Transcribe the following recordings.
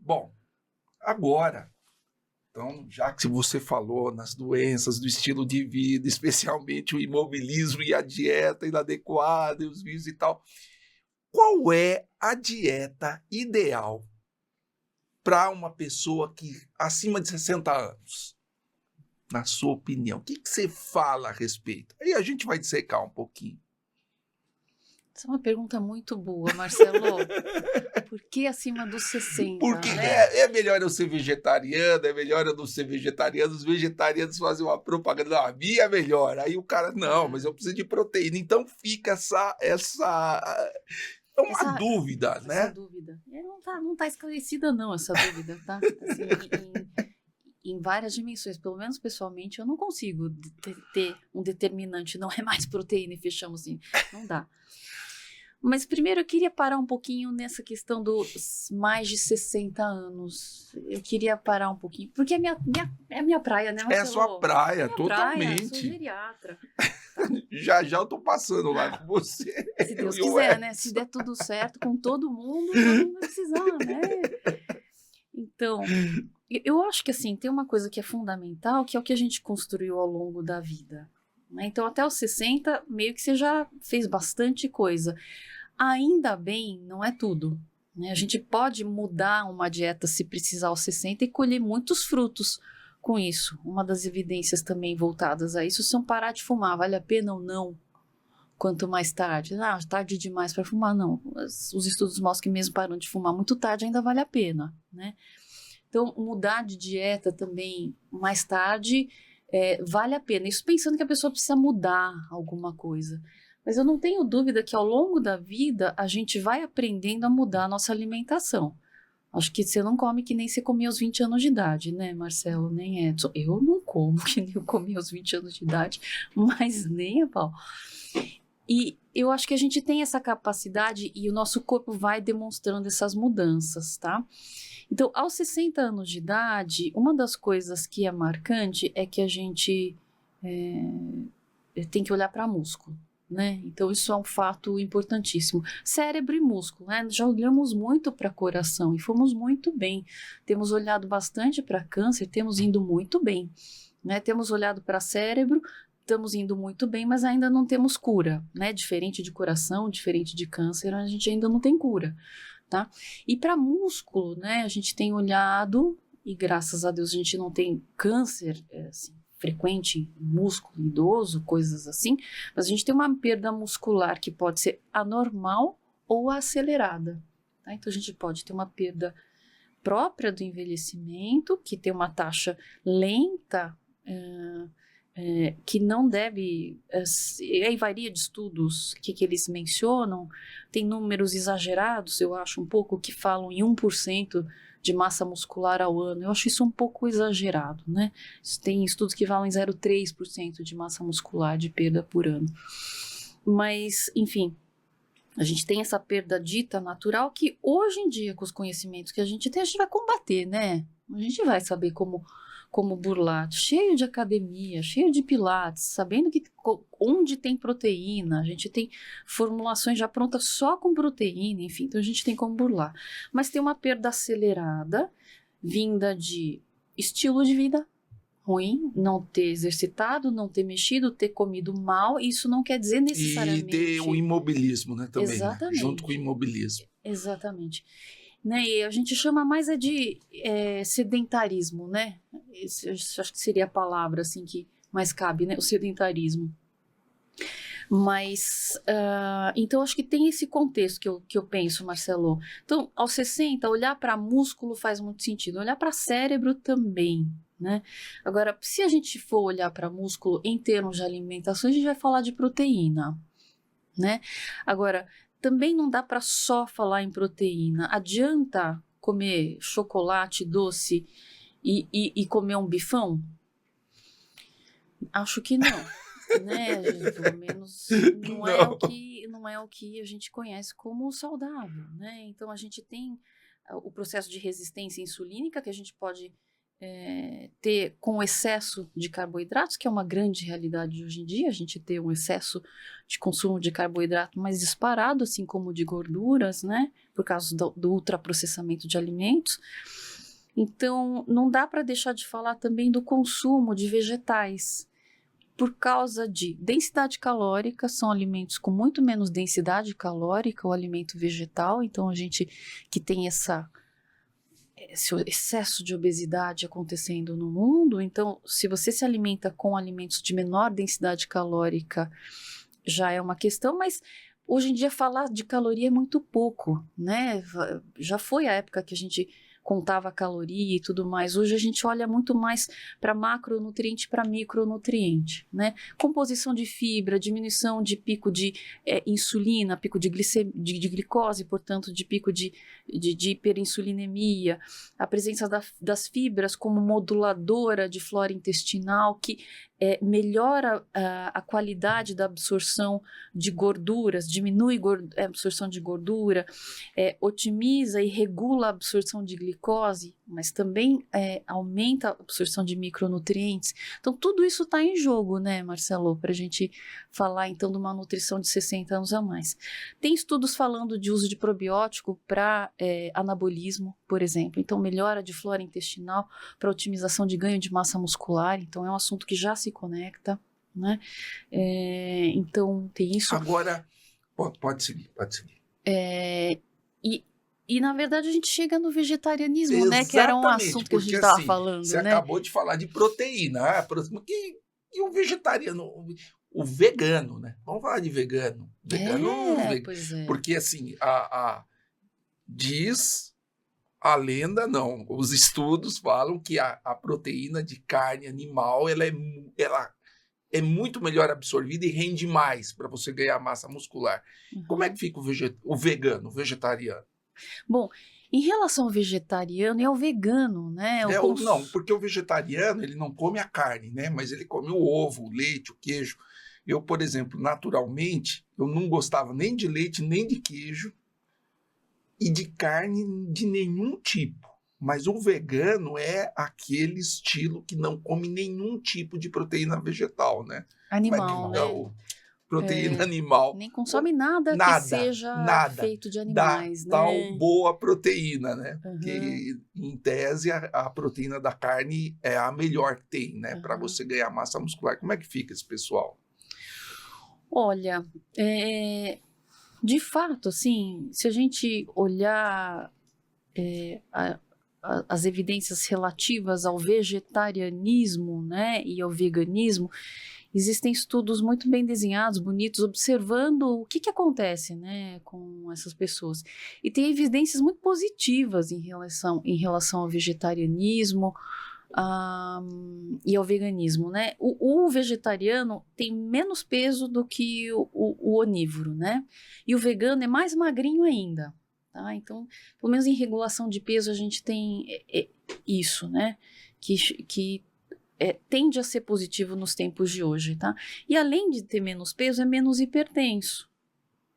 Bom, agora, então, já que você falou nas doenças do estilo de vida, especialmente o imobilismo e a dieta inadequada e os vícios e tal, qual é a dieta ideal para uma pessoa que acima de 60 anos? Na sua opinião, o que você fala a respeito? Aí a gente vai dissecar um pouquinho. Essa é uma pergunta muito boa, Marcelo. Por que acima dos 60? Porque né? é melhor eu ser vegetariano, é melhor eu não ser vegetariano. Os vegetarianos fazem uma propaganda, não, a minha é melhor. Aí o cara, não, mas eu preciso de proteína. Então fica é uma dúvida, né? Essa dúvida. Não tá esclarecida, não, essa dúvida, tá? Assim, em várias dimensões, pelo menos pessoalmente, eu não consigo ter um determinante, não é mais proteína e fechamos assim, não dá. Mas primeiro eu queria parar um pouquinho nessa questão dos mais de 60 anos. Eu queria parar um pouquinho, porque é a minha praia, né, Marcelo? É a sua praia, totalmente. Eu sou geriatra. Já eu tô passando lá com você. Se Deus quiser, né? Se der tudo certo com todo mundo, não vai precisar, né? Então, eu acho que assim, tem uma coisa que é fundamental, que é o que a gente construiu ao longo da vida. Né? Então, até os 60, meio que você já fez bastante coisa. Ainda bem, não é tudo. Né? A gente pode mudar uma dieta se precisar aos 60 e colher muitos frutos com isso. Uma das evidências também voltadas a isso são parar de fumar. Vale a pena ou não? Quanto mais tarde. Tarde demais para fumar, não. Os estudos mostram que mesmo parando de fumar muito tarde ainda vale a pena, né? Então, mudar de dieta também mais tarde vale a pena. Isso pensando que a pessoa precisa mudar alguma coisa. Mas eu não tenho dúvida que ao longo da vida a gente vai aprendendo a mudar a nossa alimentação. Acho que você não come que nem você comia aos 20 anos de idade, né, Marcelo? Nem Edson. Eu não como que nem eu comia aos 20 anos de idade, mas nem a pau. E eu acho que a gente tem essa capacidade e o nosso corpo vai demonstrando essas mudanças, tá? Então, aos 60 anos de idade, uma das coisas que é marcante é que a gente tem que olhar para músculo, né? Então, isso é um fato importantíssimo. Cérebro e músculo, né? Já olhamos muito para coração e fomos muito bem. Temos olhado bastante para câncer, temos indo muito bem, né? Temos olhado para cérebro, estamos indo muito bem, mas ainda não temos cura, né? Diferente de coração, diferente de câncer, a gente ainda não tem cura, tá? E para músculo, né? A gente tem olhado e graças a Deus a gente não tem câncer, assim, frequente em músculo idoso, coisas assim, mas a gente tem uma perda muscular que pode ser anormal ou acelerada, tá? Então a gente pode ter uma perda própria do envelhecimento, que tem uma taxa lenta, que não deve, aí varia de estudos que eles mencionam, tem números exagerados, eu acho um pouco, que falam em 1% de massa muscular ao ano, eu acho isso um pouco exagerado, né? Tem estudos que falam em 0,3% de massa muscular de perda por ano, mas enfim, a gente tem essa perda dita natural que hoje em dia, com os conhecimentos que a gente tem, a gente vai combater, né? A gente vai saber como burlar, cheio de academia, cheio de pilates, sabendo que onde tem proteína, a gente tem formulações já prontas só com proteína, enfim, então a gente tem como burlar. Mas tem uma perda acelerada, vinda de estilo de vida ruim, não ter exercitado, não ter mexido, ter comido mal, isso não quer dizer necessariamente... E ter o imobilismo, né, também, exatamente, né? Junto com o imobilismo. Exatamente. Né, e a gente chama mais de sedentarismo, né? Acho que seria a palavra assim que mais cabe, né? O sedentarismo. Mas, então acho que tem esse contexto que eu penso, Marcelo. Então, aos 60, olhar para músculo faz muito sentido, olhar para cérebro também, né? Agora, se a gente for olhar para músculo em termos de alimentação, a gente vai falar de proteína, né? Agora, também não dá para só falar em proteína. Adianta comer chocolate doce e comer um bifão? Acho que não, né? Pelo menos não é o que a gente conhece como saudável, né? Então a gente tem o processo de resistência insulínica que a gente pode ter com excesso de carboidratos, que é uma grande realidade hoje em dia, a gente ter um excesso de consumo de carboidrato mais disparado, assim como de gorduras, né, por causa do ultraprocessamento de alimentos. Então, não dá para deixar de falar também do consumo de vegetais, por causa de densidade calórica, são alimentos com muito menos densidade calórica, o alimento vegetal, então a gente que tem esse excesso de obesidade acontecendo no mundo, então se você se alimenta com alimentos de menor densidade calórica, já é uma questão, mas hoje em dia falar de caloria é muito pouco, né? Já foi a época que a gente contava a caloria e tudo mais. Hoje a gente olha muito mais para macronutriente e para micronutriente, né? Composição de fibra, diminuição de pico de insulina, pico de glicose, portanto, de pico de hiperinsulinemia, a presença das fibras como moduladora de flora intestinal, que melhora a qualidade da absorção de gorduras, diminui a absorção de gordura, otimiza e regula a absorção de glicose, mas também aumenta a absorção de micronutrientes. Então, tudo isso está em jogo, né, Marcelo, para a gente falar, então, de uma nutrição de 60 anos a mais. Tem estudos falando de uso de probiótico para anabolismo, por exemplo. Então, melhora de flora intestinal para otimização de ganho de massa muscular. Então, é um assunto que já se conecta, né? Então, tem isso. Agora, pode seguir. E, na verdade, a gente chega no vegetarianismo, né? Que era um assunto que a gente estava falando, você né? acabou de falar de proteína. E o vegetariano, o vegano, né? Vamos falar de vegano. Pois é. Porque, assim, diz a lenda, não. Os estudos falam que a proteína de carne animal, ela é muito melhor absorvida e rende mais para você ganhar massa muscular. Uhum. Como é que fica o vegano, o vegetariano? Bom, em relação ao vegetariano e ao vegano, né? Não, porque o vegetariano, ele não come a carne, né? Mas ele come o ovo, o leite, o queijo. Eu, por exemplo, naturalmente, eu não gostava nem de leite, nem de queijo e de carne de nenhum tipo. Mas o vegano é aquele estilo que não come nenhum tipo de proteína vegetal, né? Animal, né? Proteína animal. Nem consome nada que seja feito de animais, dá né? tal boa proteína, né? Uhum. Porque, em tese, a proteína da carne é a melhor que tem, né? Uhum. Para você ganhar massa muscular. Como é que fica esse pessoal? Olha, de fato, assim, se a gente olhar as evidências relativas ao vegetarianismo, né, e ao veganismo, existem estudos muito bem desenhados, bonitos, observando o que acontece, né, com essas pessoas. E tem evidências muito positivas em relação ao vegetarianismo e ao veganismo, né? O vegetariano tem menos peso do que o onívoro, né? E o vegano é mais magrinho ainda, tá? Então, pelo menos em regulação de peso a gente tem isso, né? Que tende a ser positivo nos tempos de hoje, tá? E além de ter menos peso, é menos hipertenso.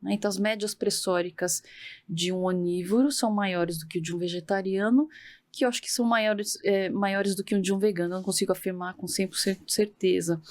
Né? Então, as médias pressóricas de um onívoro são maiores do que o de um vegetariano, que eu acho que são maiores do que o de um vegano, eu não consigo afirmar com 100% de certeza.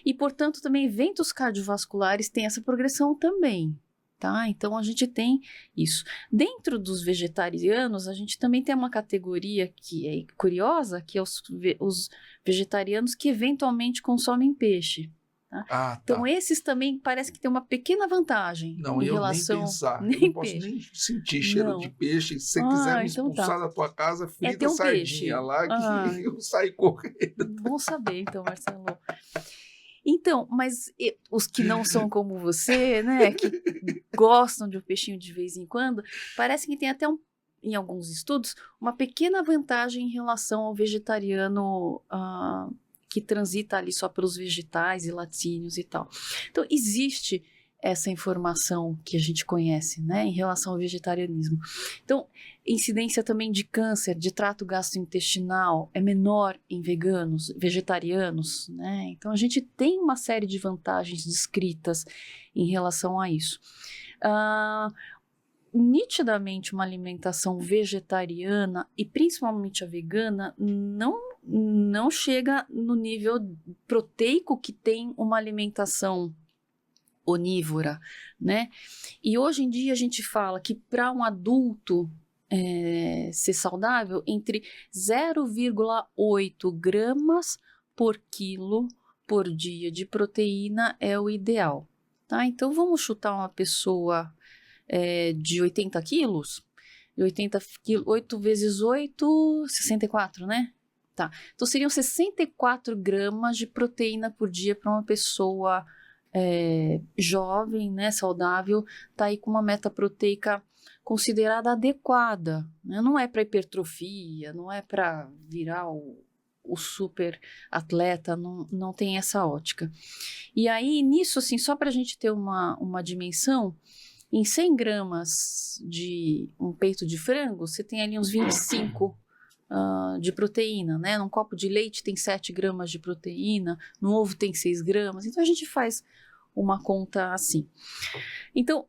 E, portanto, também eventos cardiovasculares têm essa progressão também. Tá? Então, a gente tem isso. Dentro dos vegetarianos, a gente também tem uma categoria que é curiosa, que é os vegetarianos que eventualmente consomem peixe. Tá? Então, esses também parece que tem uma pequena vantagem. Não, em eu relação... nem pensar. Eu não posso nem sentir cheiro de peixe. Se você quiser me expulsar da tua casa, frita sardinha lá que eu saio correndo. Bom saber, então, Marcelo. Então, mas os que não são como você, né, que gostam de um peixinho de vez em quando, parece que tem até em alguns estudos, uma pequena vantagem em relação ao vegetariano que transita ali só pelos vegetais e laticínios e tal. Então, existe essa informação que a gente conhece, né, em relação ao vegetarianismo. Então, incidência também de câncer de trato gastrointestinal é menor em vegetarianos, né? Então, a gente tem uma série de vantagens descritas em relação a isso. Nitidamente, uma alimentação vegetariana e principalmente a vegana não não chega no nível proteico que tem uma alimentação onívora, né? E hoje em dia a gente fala que para um adulto ser saudável, entre 0,8 gramas por quilo por dia de proteína é o ideal, tá? Então vamos chutar uma pessoa de 80 quilos, de 80 quilos, 8 vezes 8, 64, né? Tá. Então seriam 64 gramas de proteína por dia para uma pessoa jovem, né, saudável, tá aí com uma meta proteica considerada adequada, né? Não é para hipertrofia, não é para virar o super atleta, não tem essa ótica. E aí, nisso, assim, só para a gente ter uma dimensão, em 100 gramas de um peito de frango, você tem ali uns 25 de proteína, né? Num copo de leite tem 7 gramas de proteína, no ovo tem 6 gramas, então a gente faz uma conta assim. Então,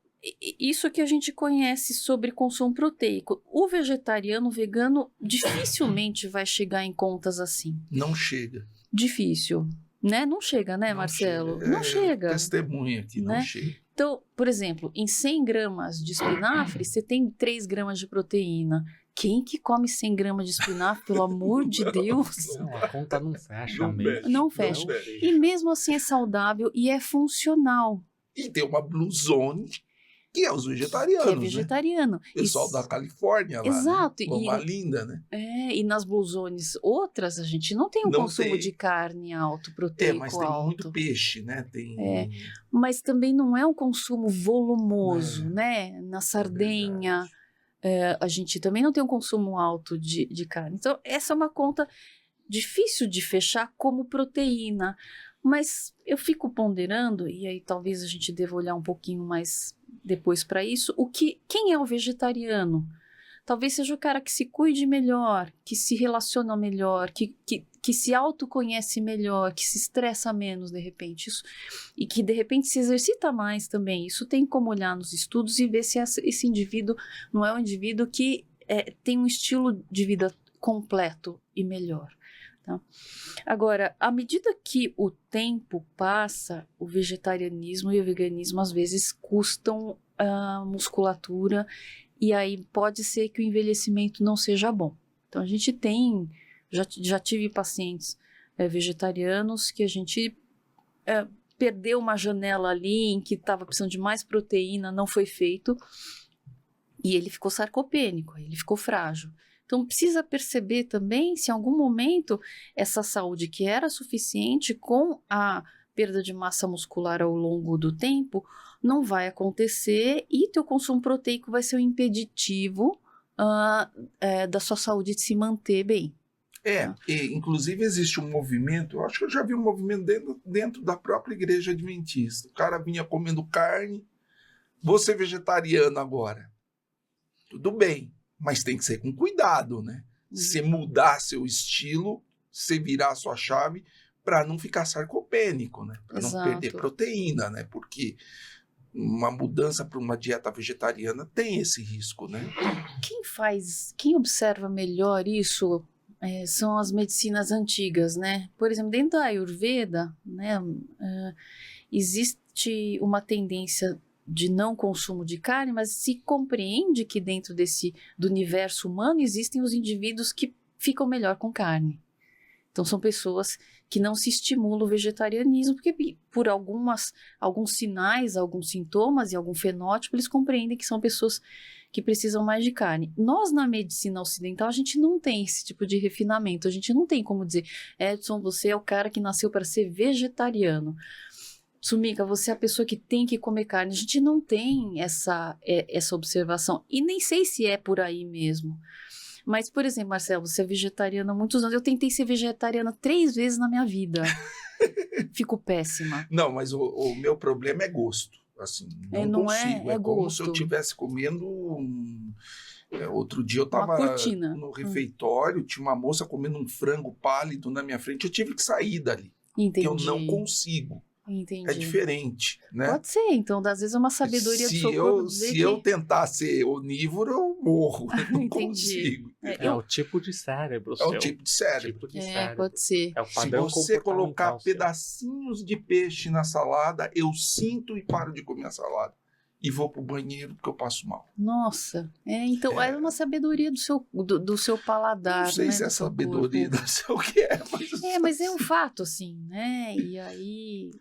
isso que a gente conhece sobre consumo proteico. O vegetariano, o vegano, dificilmente vai chegar em contas assim. Não chega. Difícil, né? Não chega, né, Marcelo? Não chega. Testemunha aqui, né? Não chega. Então, por exemplo, em 100 gramas de espinafre, você tem 3 gramas de proteína. Quem que come 100 gramas de espinafre, pelo amor de Deus? Não, a conta não fecha mesmo. Não fecha. E mesmo assim é saudável e é funcional. E tem uma Blue Zone, que é os vegetarianos, que é vegetariano. Né? Pessoal da Califórnia lá. Exato. Né? Uma linda, né? E nas Blue Zones outras, a gente não tem consumo de carne alto, proteico mas tem alto. muito peixe, né? Mas também não é um consumo volumoso, né? Na Sardenha, a gente também não tem um consumo alto de carne. Então, essa é uma conta difícil de fechar como proteína. Mas eu fico ponderando, e aí talvez a gente deva olhar um pouquinho mais depois para isso, quem é o vegetariano? Talvez seja o cara que se cuide melhor, que se relaciona melhor, que se autoconhece melhor, que se estressa menos de repente, e que de repente se exercita mais também. Isso tem como olhar nos estudos e ver se esse indivíduo não é um indivíduo que tem um estilo de vida completo e melhor. Tá? Agora, à medida que o tempo passa, o vegetarianismo e o veganismo às vezes custam a musculatura e aí pode ser que o envelhecimento não seja bom. Então a gente já tive pacientes vegetarianos que a gente perdeu uma janela ali em que estava precisando de mais proteína, não foi feito e ele ficou sarcopênico, ele ficou frágil. Então, precisa perceber também se em algum momento essa saúde que era suficiente com a perda de massa muscular ao longo do tempo não vai acontecer e teu consumo proteico vai ser um impeditivo da sua saúde de se manter bem. Inclusive existe um movimento, eu acho que eu já vi um movimento dentro da própria igreja adventista. O cara vinha comendo carne, vou ser vegetariano agora. Tudo bem. Mas tem que ser com cuidado, né? Você mudar seu estilo, você virar a sua chave para não ficar sarcopênico, né? Para não perder proteína, né? Porque uma mudança para uma dieta vegetariana tem esse risco, né? Quem observa melhor isso são as medicinas antigas, né? Por exemplo, dentro da Ayurveda, né, existe uma tendência de não consumo de carne, mas se compreende que dentro do universo humano existem os indivíduos que ficam melhor com carne. Então são pessoas que não se estimulam o vegetarianismo, porque por alguns sinais, alguns sintomas e algum fenótipo, eles compreendem que são pessoas que precisam mais de carne. Nós, na medicina ocidental, a gente não tem esse tipo de refinamento, a gente não tem como dizer, Edson, você é o cara que nasceu para ser vegetariano. Sumika, você é a pessoa que tem que comer carne. A gente não tem essa observação. E nem sei se é por aí mesmo. Mas, por exemplo, Marcelo, você é vegetariana há muitos anos. Eu tentei ser vegetariana 3 vezes na minha vida. Fico péssima. Não, mas o meu problema é gosto. Assim, não consigo. É como gosto. se eu estivesse comendo... outro dia eu estava no refeitório, tinha uma moça comendo um frango pálido na minha frente. Eu tive que sair dali. Entendi. Porque eu não consigo. Entendi. É diferente, né? Pode ser, então, às vezes é uma sabedoria do seu corpo dizer Se que... eu tentar ser onívoro, eu morro. Eu não Entendi. consigo. É o tipo de cérebro É seu. o tipo de cérebro. Tipo de É, cérebro. pode ser. É o Se padrão você colocar comportamental seu. pedacinhos de peixe na salada, eu sinto e paro de comer a salada. E vou pro banheiro porque eu passo mal. Nossa, então é uma sabedoria do seu paladar, Não sei né, se é do seu sabedoria, corpo. não sei o que é. Mas Mas é um fato, assim, né? E aí